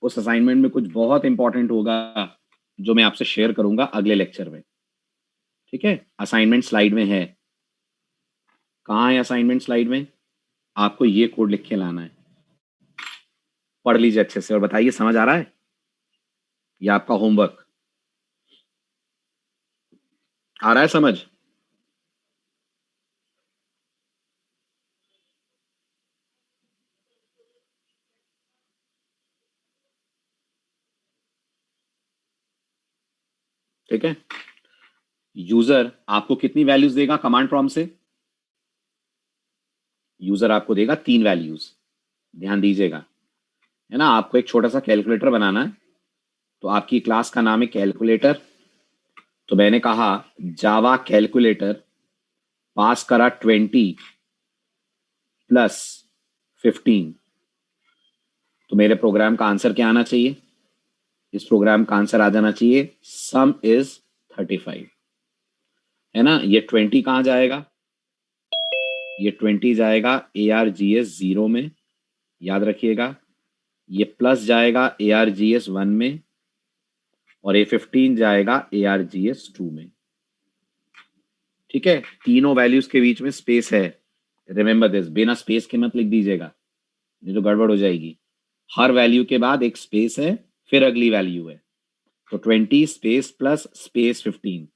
उस असाइनमेंट में कुछ बहुत इंपॉर्टेंट होगा जो मैं आपसे शेयर करूंगा अगले लेक्चर में। ठीक है, असाइनमेंट स्लाइड में है। कहाँ है असाइनमेंट स्लाइड में, आपको ये कोड लिख के लाना है। पढ़ लीजिए अच्छे से और बताइए समझ आ रहा है, ये आपका होमवर्क आ रहा है समझ। ठीक है, यूजर आपको कितनी वैल्यूज देगा कमांड प्रॉम्प्ट से, यूजर आपको देगा 3 वैल्यूज। ध्यान दीजिएगा, है ना, आपको एक छोटा सा कैलकुलेटर बनाना है। तो आपकी क्लास का नाम है कैलकुलेटर, तो मैंने कहा जावा कैलकुलेटर पास करा 20 प्लस 15। तो मेरे प्रोग्राम का आंसर क्या आना चाहिए, इस प्रोग्राम का आंसर आ जाना चाहिए सम इज 35, है ना। ये 20 कहां जाएगा, ये 20 जाएगा ARGS 0 में, याद रखिएगा। ये प्लस जाएगा ARGS 1 में, और ये 15 जाएगा ARGS 2 में। ठीक है, तीनों वैल्यूज के बीच में स्पेस है, रिमेंबर दिस, बिना स्पेस के मत लिख दीजिएगा, नहीं तो गड़बड़ हो जाएगी। हर वैल्यू के बाद एक स्पेस है, फिर अगली वैल्यू है। तो 20 स्पेस प्लस स्पेस 15,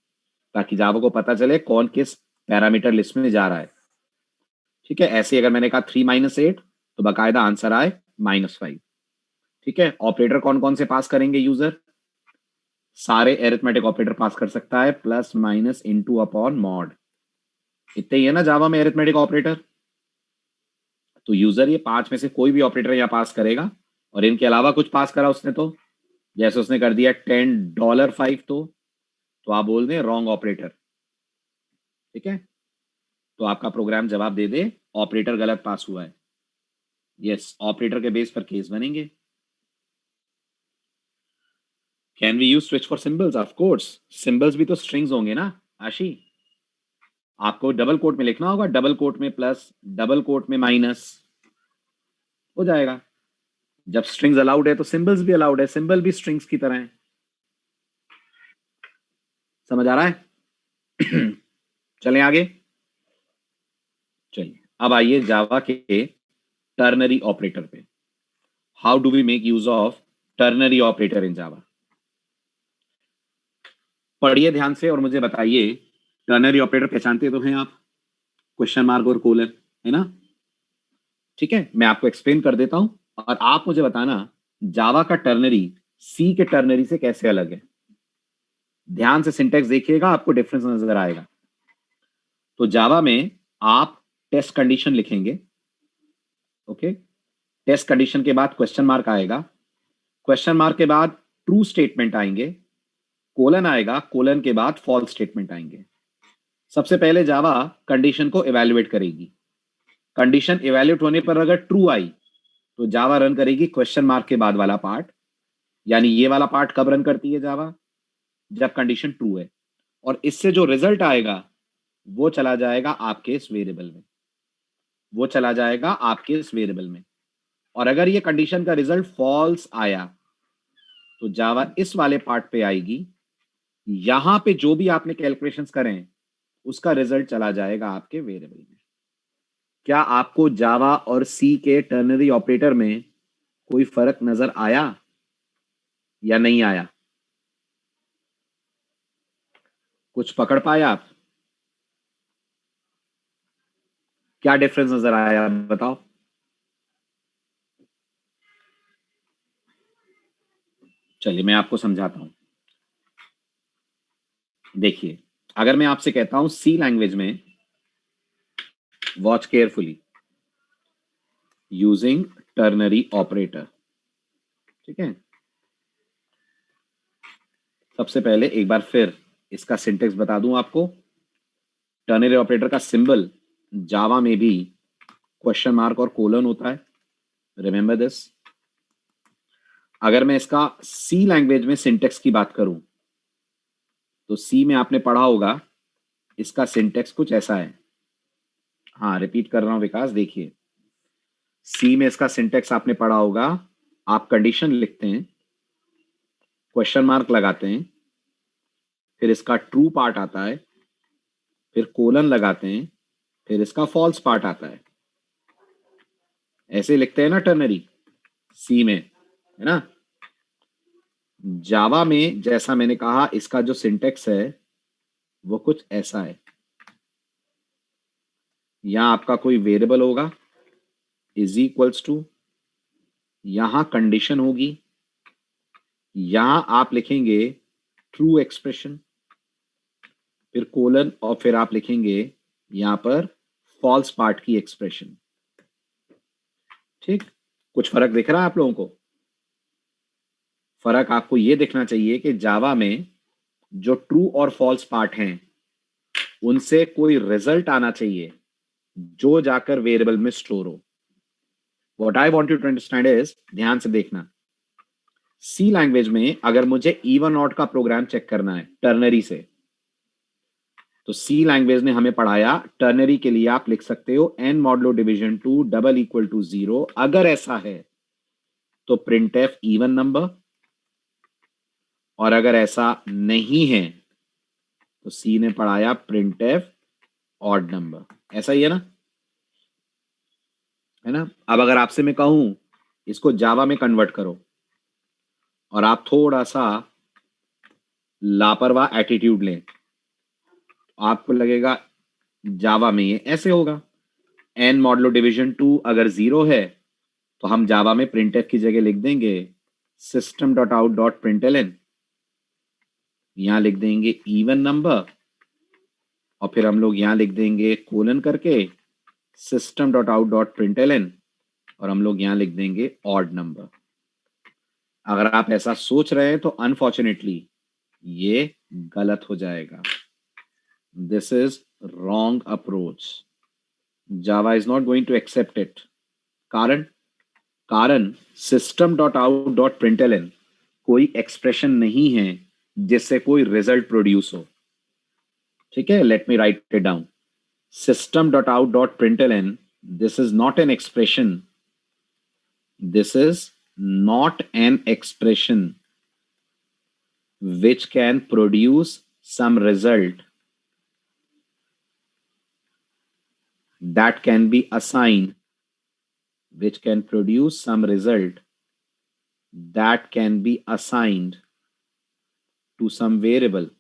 ताकि जावा को पता चले कौन किस पैरामीटर लिस्ट में जा रहा है। ठीक है, ऐसे अगर मैंने कहा 3 - 8 तो बाकायदा आंसर आए -5। ठीक है, ऑपरेटर कौन कौन से पास करेंगे यूजर, सारे एरिथमेटिक ऑपरेटर पास कर सकता है, plus minus into upon mod, इतने ही है ना जावा में एरिथमेटिक ऑपरेटर। तो यूजर ये 5 में से कोई भी ऑपरेटर यहाँ पास करेगा, और इनके अलावा कुछ पास करा उसने तो, जैसे उसने कर दिया $10 तो आप बोल दें रॉन्ग ऑपरेटर। ठीक है, तो आपका प्रोग्राम जवाब दे दे ऑपरेटर गलत पास हुआ है। यस, ऑपरेटर के बेस पर केस बनेंगे। Can we use switch for symbols, of course, symbols भी तो स्ट्रिंग्स होंगे ना आशी। आपको डबल कोट में लिखना होगा, डबल कोट में प्लस, डबल कोट में माइनस, हो जाएगा। जब स्ट्रिंग्स अलाउड है तो सिंबल्स भी अलाउड है, सिंबल भी स्ट्रिंग्स की तरह है। समझ आ रहा है? चलें आगे, चलिए अब आइए जावा के टर्नरी ऑपरेटर पे। How do we make use of ternary operator in Java. पढ़िए ध्यान से और मुझे बताइए, टर्नरी ऑपरेटर पहचानते तो हैं आप, क्वेश्चन मार्क और कोलन, है ना। ठीक है, मैं आपको एक्सप्लेन कर देता हूं और आप मुझे बताना जावा का टर्नरी सी के टर्नरी से कैसे अलग है। ध्यान से सिंटेक्स देखिएगा, आपको डिफरेंस नजर आएगा। तो जावा में आप टेस्ट कंडीशन लिखेंगे, ओके, टेस्ट कंडीशन के बाद क्वेश्चन मार्क आएगा, क्वेश्चन मार्क के बाद ट्रू स्टेटमेंट आएंगे, कोलन आएगा, कोलन के बाद फॉल्स स्टेटमेंट आएंगे। सबसे पहले जावा कंडीशन को इवैल्यूएट करेगी, कंडीशन इवैल्यूएट होने पर अगर ट्रू आई तो जावा रन करेगी क्वेश्चन मार्क के बाद वाला पार्ट, यानी ये वाला पार्ट कब रन करती है जावा, जब कंडीशन ट्रू है, और इससे जो रिजल्ट आएगा वो चला जाएगा आपके इस वेरिएबल में, वो चला जाएगा आपके इस वेरिएबल में। और अगर ये कंडीशन का रिजल्ट फॉल्स आया तो जावा इस वाले पार्ट पे आएगी, यहां पे जो भी आपने कैलकुलेशंस करें उसका रिजल्ट चला जाएगा आपके वेरिएबल में। क्या आपको जावा और सी के टर्नरी ऑपरेटर में कोई फर्क नजर आया या नहीं आया? कुछ पकड़ पाए आप? क्या डिफरेंस नजर आया बताओ? चलिए मैं आपको समझाता हूं। देखिए, अगर मैं आपसे कहता हूं सी लैंग्वेज में, watch carefully, using ternary operator, ठीक है। सबसे पहले एक बार फिर इसका सिंटेक्स बता दूं आपको। टर्नरी ऑपरेटर का सिंबल जावा में भी क्वेश्चन मार्क और कोलन होता है, रिमेंबर दिस। अगर मैं इसका सी लैंग्वेज में सिंटेक्स की बात करूं तो सी में आपने पढ़ा होगा, इसका सिंटेक्स कुछ ऐसा है। हाँ, रिपीट कर रहा हूं विकास, देखिए सी में इसका सिंटेक्स आपने पढ़ा होगा। आप कंडीशन लिखते हैं, क्वेश्चन मार्क लगाते हैं, फिर इसका ट्रू पार्ट आता है, फिर कोलन लगाते हैं, फिर इसका फॉल्स पार्ट आता है। ऐसे लिखते हैं ना टर्नरी सी में, है ना। जावा में जैसा मैंने कहा, इसका जो सिंटेक्स है वो कुछ ऐसा है। यहां आपका कोई वेरिएबल होगा, इज इक्वल्स टू, यहां कंडीशन होगी, यहां आप लिखेंगे ट्रू एक्सप्रेशन, फिर कोलन, और फिर आप लिखेंगे यहां पर फॉल्स पार्ट की एक्सप्रेशन। ठीक, कुछ फर्क दिख रहा है आप लोगों को? फर्क आपको यह दिखना चाहिए कि जावा में जो ट्रू और फॉल्स पार्ट हैं उनसे कोई रिजल्ट आना चाहिए जो जाकर वेरिएबल में स्टोर हो। What I want you to understand is, ध्यान से देखना, सी लैंग्वेज में अगर मुझे इवन ऑड का प्रोग्राम चेक करना है टर्नरी से, तो सी लैंग्वेज ने हमें पढ़ाया टर्नरी के लिए आप लिख सकते हो n modulo division 2 double equal to 0। अगर ऐसा है तो प्रिंट एफ इवन नंबर, और अगर ऐसा नहीं है तो सी ने पढ़ाया प्रिंट एफ ऑड नंबर। ऐसा ही है ना। अब अगर आपसे मैं कहूं इसको जावा में कन्वर्ट करो और आप थोड़ा सा लापरवाह एटीट्यूड लें, आपको लगेगा जावा में ये ऐसे होगा। n मॉडुलो डिवीजन 2 अगर 0 है तो हम जावा में प्रिंट एफ की जगह लिख देंगे system dot out dot println, यहां लिख देंगे इवन नंबर, और फिर हम लोग यहां लिख देंगे कोलन करके system dot out dot println, और हम लोग यहां लिख देंगे ऑड नंबर। अगर आप ऐसा सोच रहे हैं तो अनफॉर्चुनेटली ये गलत हो जाएगा। This is wrong approach. Java is not going to accept it. कारण system dot out dot println कोई एक्सप्रेशन नहीं है जिससे कोई रिजल्ट प्रोड्यूस हो। ठीक है, let me write it down. System dot out dot println, this is not an expression, this is not an expression which can produce some result that can be assigned, which can produce some result that can be assigned to some variable।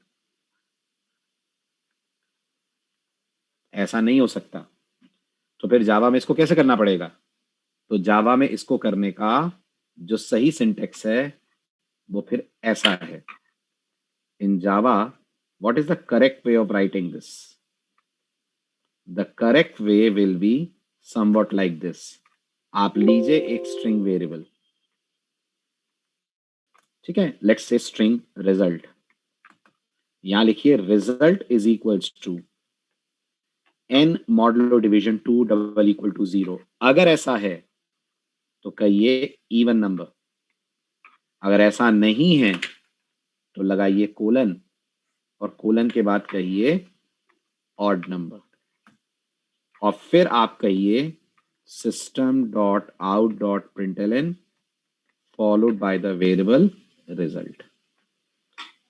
ऐसा नहीं हो सकता। तो फिर जावा में इसको कैसे करना पड़ेगा? तो जावा में इसको करने का जो सही सिंटेक्स है वो फिर ऐसा है। इन जावा, what is the correct way of writing this? The correct way will be somewhat like this। आप लीजिए एक स्ट्रिंग वेरिएबल, ठीक है, लेट्स से स्ट्रिंग रिजल्ट। यहां लिखिए result is equals to n modulo division 2 double equal to 0। अगर ऐसा है तो कहिए इवन नंबर, अगर ऐसा नहीं है तो लगाइए कोलन, और कोलन के बाद कहिए ऑड नंबर, और फिर आप कहिए system.out.println followed by the variable result.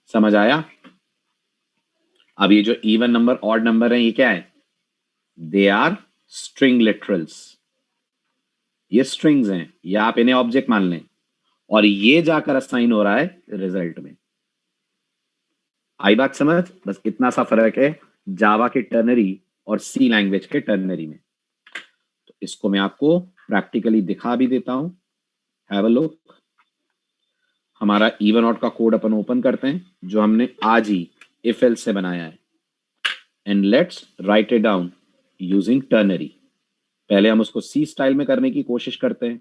समझ आया? अब ये जो इवन नंबर ऑड नंबर है ये क्या है? दे आर स्ट्रिंग लिटरल्स, ये स्ट्रिंग्स हैं, या आप इन्हें ऑब्जेक्ट मान लें, और ये जाकर असाइन हो रहा है रिजल्ट में। आई बात समझ? बस इतना सा फर्क है जावा के टर्नरी और सी लैंग्वेज के टर्नरी में। तो इसको मैं आपको प्रैक्टिकली दिखा भी देता हूं। Have a look. हमारा इवन ऑड का कोड अपन ओपन करते हैं जो हमने आज ही इफ एल्स से बनाया है, and let's write it down using ternary. पहले हम उसको सी स्टाइल में करने की कोशिश करते हैं,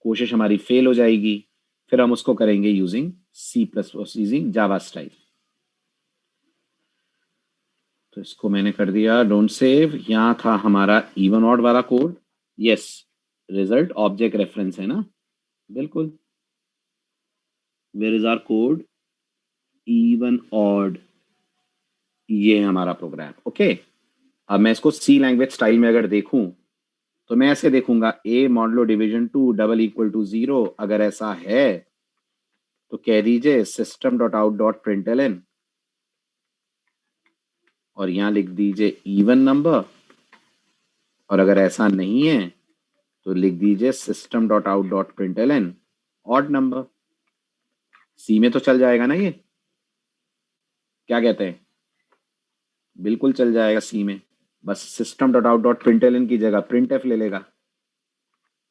कोशिश हमारी फेल हो जाएगी, फिर हम उसको करेंगे using C plus using Java style. तो इसको मैंने कर दिया डोंट सेव। यहां था हमारा इवन ऑड वाला code. Yes, result object reference है ना, बिल्कुल। Where is our code? Even odd, ये है हमारा प्रोग्राम। ओके, अब मैं इसको सी लैंग्वेज स्टाइल में अगर देखूं तो मैं ऐसे देखूंगा a modulo division 2 double equal to 0। अगर ऐसा है तो कह दीजिए system.out.println और यहां लिख दीजिए इवन नंबर, और अगर ऐसा नहीं है तो लिख दीजिए system.out.println ऑड नंबर। सी में तो चल जाएगा ना ये? क्या कहते हैं? बिल्कुल चल जाएगा सी में। बस system.out.println की जगह printf ले लेगा।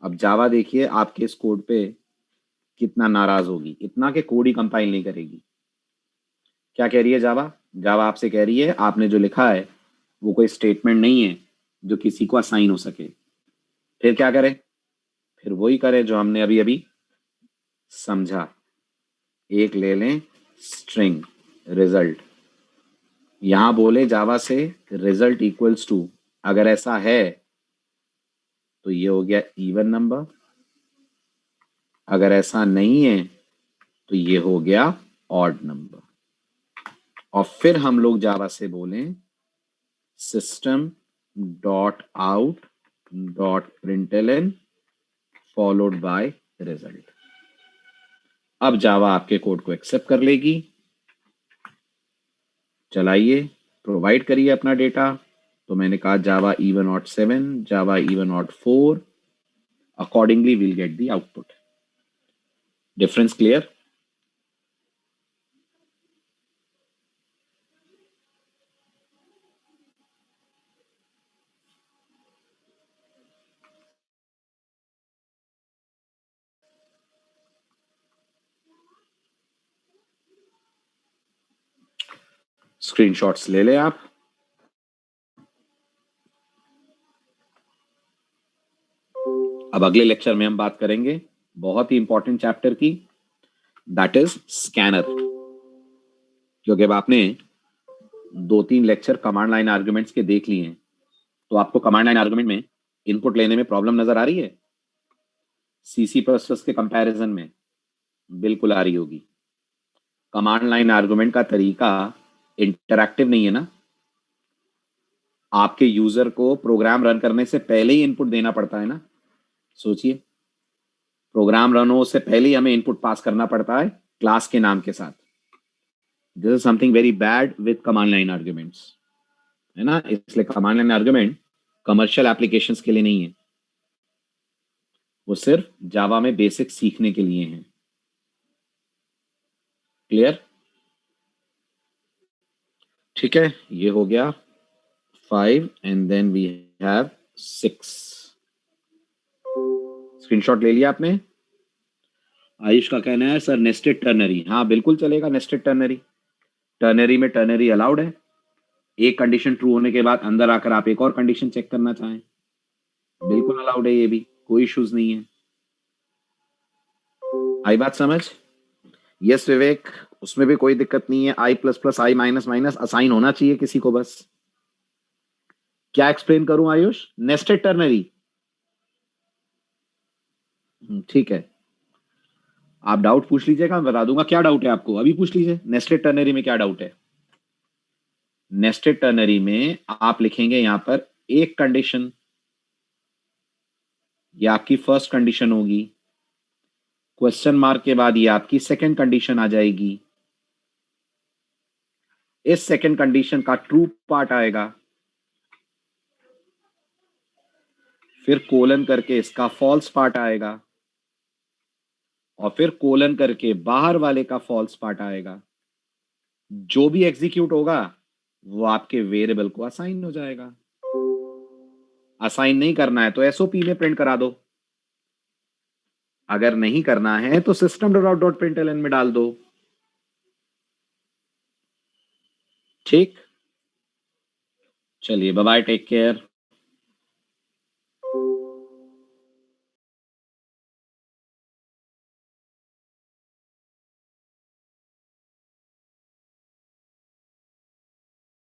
अब जावा देखिए आपके इस कोड पे कितना नाराज होगी, इतना के कोड ही कंपाइल नहीं करेगी। क्या कह रही है जावा? जावा आपसे कह रही है आपने जो लिखा है वो कोई स्टेटमेंट नहीं है जो किसी को असाइन हो सके। फिर क्या करें? फिर वही करें जो हमने अभी अभी समझा। एक ले लें स्ट्रिंग रिजल्ट, यहां बोले जावा से रिजल्ट इक्वल्स टू, अगर ऐसा है तो ये हो गया इवन नंबर, अगर ऐसा नहीं है तो ये हो गया ऑड नंबर। और फिर हम लोग जावा से बोलें system.out.println फॉलोड बाय रिजल्ट। अब जावा आपके कोड को एक्सेप्ट कर लेगी। चलाइए, प्रोवाइड करिए अपना डेटा। तो मैंने कहा Java even odd 7, Java even odd 4, accordingly will get the output. Difference clear? Screenshots ले लें आप। अब अगले लेक्चर में हम बात करेंगे बहुत ही इंपॉर्टेंट चैप्टर की, दैट इज स्कैनर। क्योंकि अब आपने 2-3 लेक्चर कमांड लाइन आर्गुमेंट्स के देख लिए हैं, तो आपको कमांड लाइन आर्गुमेंट में इनपुट लेने में प्रॉब्लम नजर आ रही है? सीसी प्लस प्लस के कंपैरिजन में बिल्कुल आ रही होगी। कमांड लाइन आर्गुमेंट का तरीका इंटरैक्टिव नहीं है ना। आपके यूजर को प्रोग्राम रन करने से पहले ही इनपुट देना पड़ता है ना। सोचिए, प्रोग्राम रन हो उससे पहले ही हमें इनपुट पास करना पड़ता है क्लास के नाम के साथ। This is something very bad with command line arguments, है ना। इसलिए command line argument commercial applications के लिए नहीं है, वो सिर्फ जावा में बेसिक सीखने के लिए हैं। क्लियर? ठीक है, ये हो गया 5 and then we have 6। Screenshot ले लिया आपने? आयुष का कहना है सर नेस्टेड टर्नरी। हाँ बिल्कुल चलेगा नेस्टेड टर्नरी। टर्नरी में टर्नरी अलाउड है। एक कंडीशन ट्रू होने के बाद अंदर आकर आप एक और कंडीशन चेक करना चाहें, बिल्कुल अलाउड है, ये भी कोई इश्यूज नहीं है। आई बात समझ? यस विवेक, उसमें भी कोई दिक्कत नहीं है। आई प्लस प्लस आई माइनस माइनस असाइन होना चाहिए किसी को बस। क्या एक्सप्लेन करूं आयुष? नेस्टेड टर्नरी, ठीक है। आप डाउट पूछ लीजिएगा, मैं बता दूंगा। क्या डाउट है आपको? अभी पूछ लीजिए। नेस्टेड टर्नरी में क्या डाउट है? नेस्टेड टर्नरी में आप लिखेंगे यहां पर एक कंडीशन, ये आपकी फर्स्ट कंडीशन होगी। क्वेश्चन मार्क के बाद ये आपकी सेकंड कंडीशन आ जाएगी। इस सेकंड कंडीशन का ट्रू पार्ट आएगा, फिर कोलन करके इसका फॉल्स पार्ट आएगा, और फिर कोलन करके बाहर वाले का फॉल्स पार्ट आएगा। जो भी एग्जीक्यूट होगा वो आपके वेरिएबल को असाइन हो जाएगा। असाइन नहीं करना है तो एसओपी में प्रिंट करा दो, अगर नहीं करना है तो system dot out dot println में डाल दो। ठीक, चलिए बाय बाय, टेक केयर।